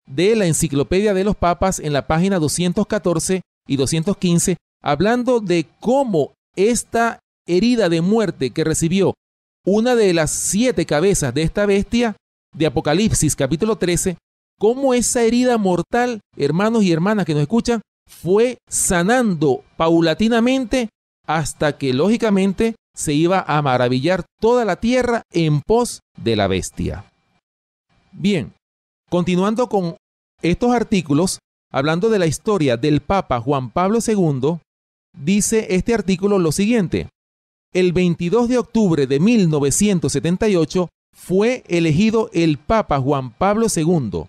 de la Enciclopedia de los Papas en la página 214 y 215, hablando de cómo esta herida de muerte que recibió una de las 7 cabezas de esta bestia de Apocalipsis capítulo 13, cómo esa herida mortal, hermanos y hermanas que nos escuchan, fue sanando paulatinamente hasta que lógicamente se iba a maravillar toda la tierra en pos de la bestia. Bien, continuando con estos artículos, hablando de la historia del Papa Juan Pablo II, dice este artículo lo siguiente. El 22 de octubre de 1978 fue elegido el Papa Juan Pablo II.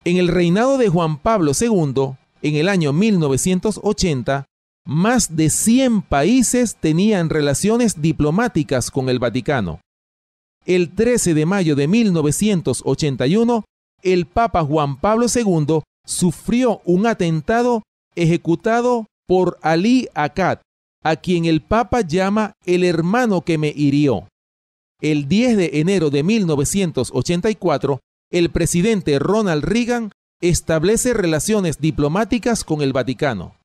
En el reinado de Juan Pablo II, en el año 1980, más de 100 países tenían relaciones diplomáticas con el Vaticano. El 13 de mayo de 1981, el Papa Juan Pablo II sufrió un atentado ejecutado por Ali Akkad, a quien el Papa llama el hermano que me hirió. El 10 de enero de 1984, el presidente Ronald Reagan establece relaciones diplomáticas con el Vaticano.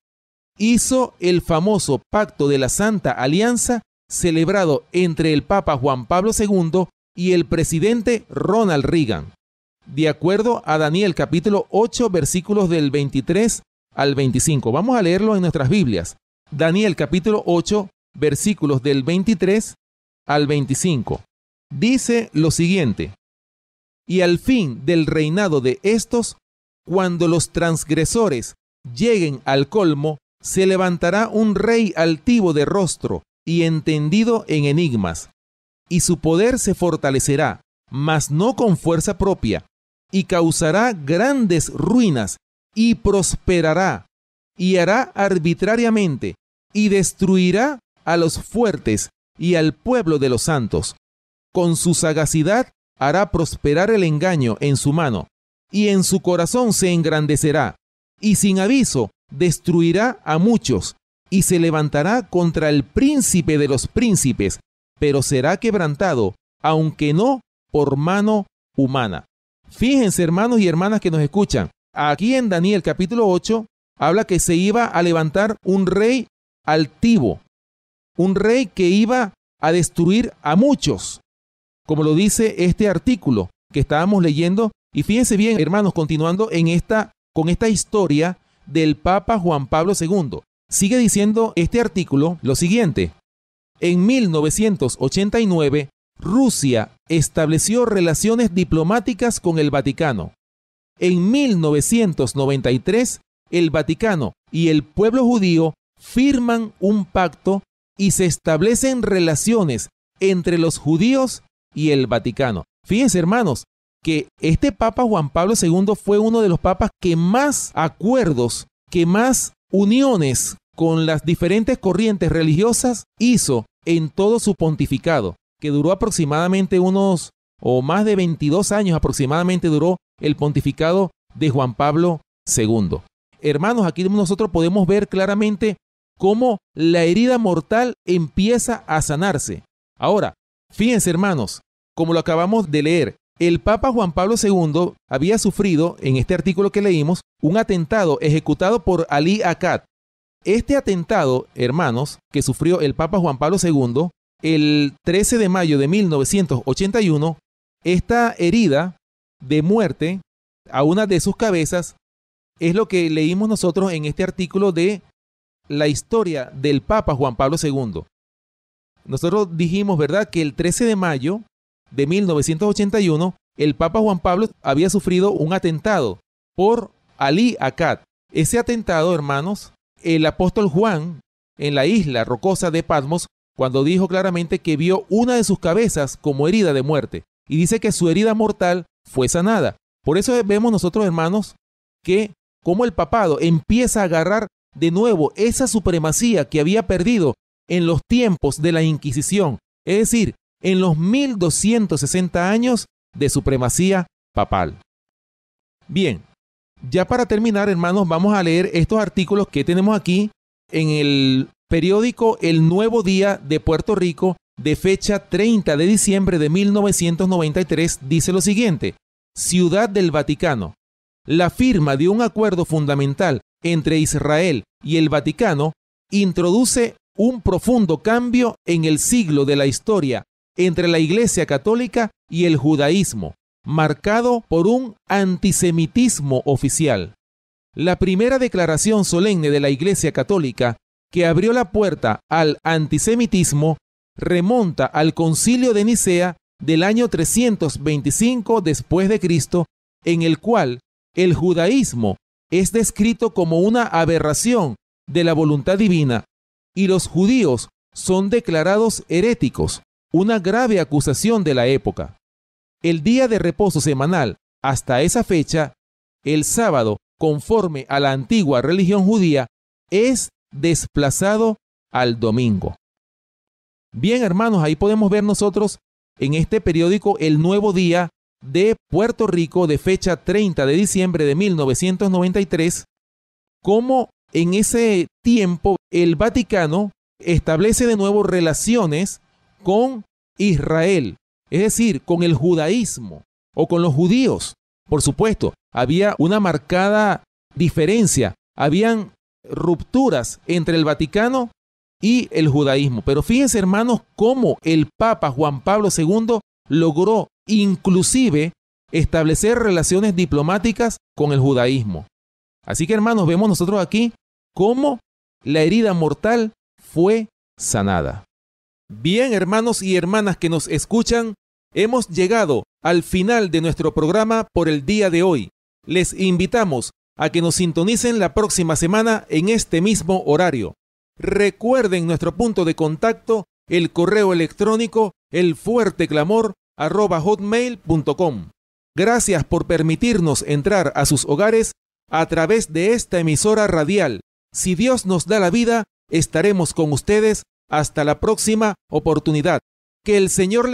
Hizo el famoso Pacto de la Santa Alianza, celebrado entre el Papa Juan Pablo II y el presidente Ronald Reagan, de acuerdo a Daniel capítulo 8, versículos del 23 al 25. Vamos a leerlo en nuestras Biblias. Daniel capítulo 8, versículos del 23 al 25. Dice lo siguiente: y al fin del reinado de estos, cuando los transgresores lleguen al colmo, se levantará un rey altivo de rostro y entendido en enigmas, y su poder se fortalecerá, mas no con fuerza propia, y causará grandes ruinas, y prosperará, y hará arbitrariamente, y destruirá a los fuertes y al pueblo de los santos. Con su sagacidad hará prosperar el engaño en su mano, y en su corazón se engrandecerá, y sin aviso destruirá a muchos, y se levantará contra el príncipe de los príncipes, pero será quebrantado, aunque no por mano humana. Fíjense, hermanos y hermanas que nos escuchan, aquí en Daniel capítulo 8 habla que se iba a levantar un rey altivo, un rey que iba a destruir a muchos, como lo dice este artículo que estábamos leyendo. Y fíjense bien, hermanos, continuando con esta historia del Papa Juan Pablo II. Sigue diciendo este artículo lo siguiente: en 1989, Rusia estableció relaciones diplomáticas con el Vaticano. En 1993, el Vaticano y el pueblo judío firman un pacto y se establecen relaciones entre los judíos y el Vaticano. Fíjense, hermanos, que este Papa Juan Pablo II fue uno de los papas que más acuerdos, que más uniones con las diferentes corrientes religiosas hizo en todo su pontificado, que duró aproximadamente más de 22 años aproximadamente duró el pontificado de Juan Pablo II. Hermanos, aquí nosotros podemos ver claramente cómo la herida mortal empieza a sanarse. Ahora, fíjense, hermanos, como lo acabamos de leer, el Papa Juan Pablo II había sufrido, en este artículo que leímos, un atentado ejecutado por Ali Akkad. Este atentado, hermanos, que sufrió el Papa Juan Pablo II, el 13 de mayo de 1981, esta herida de muerte a una de sus cabezas es lo que leímos nosotros en este artículo de la historia del Papa Juan Pablo II. Nosotros dijimos, ¿verdad?, que el 13 de mayo de 1981, el Papa Juan Pablo había sufrido un atentado por Ali Akkad. Ese atentado, hermanos, el apóstol Juan, en la isla rocosa de Patmos, cuando dijo claramente que vio una de sus cabezas como herida de muerte, y dice que su herida mortal fue sanada. Por eso vemos nosotros, hermanos, que como el papado empieza a agarrar de nuevo esa supremacía que había perdido en los tiempos de la Inquisición, es decir, en los 1260 años de supremacía papal. Bien, ya para terminar, hermanos, vamos a leer estos artículos que tenemos aquí en el periódico El Nuevo Día de Puerto Rico, de fecha 30 de diciembre de 1993, dice lo siguiente: Ciudad del Vaticano. La firma de un acuerdo fundamental entre Israel y el Vaticano introduce un profundo cambio en el siglo de la historia entre la Iglesia Católica y el judaísmo, marcado por un antisemitismo oficial. La primera declaración solemne de la Iglesia Católica que abrió la puerta al antisemitismo remonta al Concilio de Nicea del año 325 después de Cristo, en el cual el judaísmo es descrito como una aberración de la voluntad divina y los judíos son declarados heréticos, una grave acusación de la época. El día de reposo semanal, hasta esa fecha, el sábado, conforme a la antigua religión judía, es desplazado al domingo. Bien, hermanos, ahí podemos ver nosotros en este periódico El Nuevo Día de Puerto Rico, de fecha 30 de diciembre de 1993, cómo en ese tiempo el Vaticano establece de nuevo relaciones con Israel, es decir, con el judaísmo o con los judíos. Por supuesto, había una marcada diferencia, habían rupturas entre el Vaticano y el judaísmo. Pero fíjense, hermanos, cómo el Papa Juan Pablo II logró inclusive establecer relaciones diplomáticas con el judaísmo. Así que, hermanos, vemos nosotros aquí cómo la herida mortal fue sanada. Bien, hermanos y hermanas que nos escuchan, hemos llegado al final de nuestro programa por el día de hoy. Les invitamos a que nos sintonicen la próxima semana en este mismo horario. Recuerden nuestro punto de contacto, el correo electrónico elfuerteclamor@hotmail.com. Gracias por permitirnos entrar a sus hogares a través de esta emisora radial. Si Dios nos da la vida, estaremos con ustedes hasta la próxima oportunidad. Que el Señor